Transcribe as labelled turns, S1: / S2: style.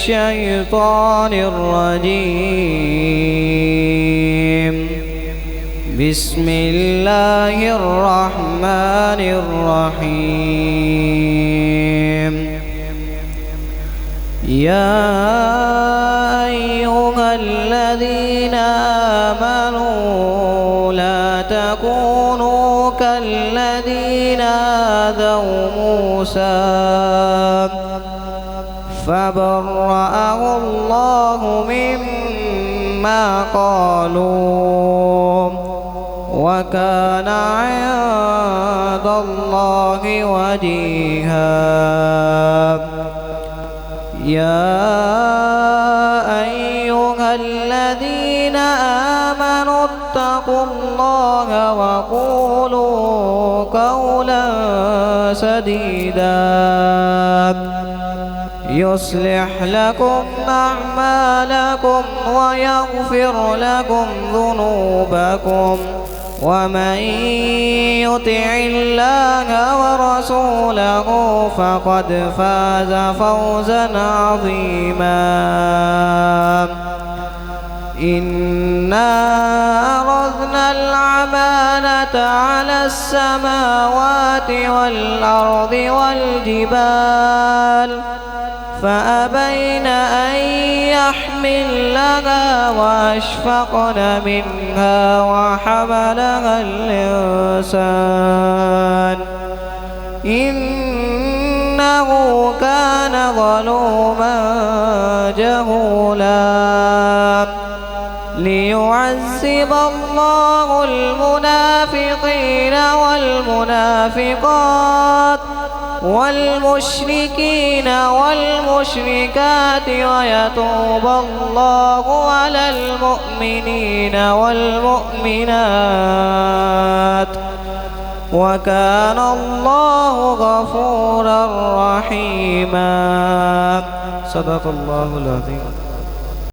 S1: الشيطان الرجيم. بسم الله الرحمن الرحيم. يا أيها الذين آمنوا لا تكونوا كالذين آذوا موسى فبرأه الله مما قالوا وكان عند الله وجيها. يا أيها الذين آمنوا اتقوا الله وقولوا قولا سديدا يصلح لكم أعمالكم ويغفر لكم ذنوبكم ومن يطع الله ورسوله فقد فاز فوزا عظيما. إنا عرضنا الأمانة على السماوات والأرض والجبال فأبين أن يحملنها وأشفقن منها وحملها الإنسان إنه كان ظلوما جهولا. ليعذب الله المنافقين والمنافقات والمشركين والمشركات ويتوب الله على المؤمنين والمؤمنات وكان الله غفورا رحيما. صدق الله العظيم.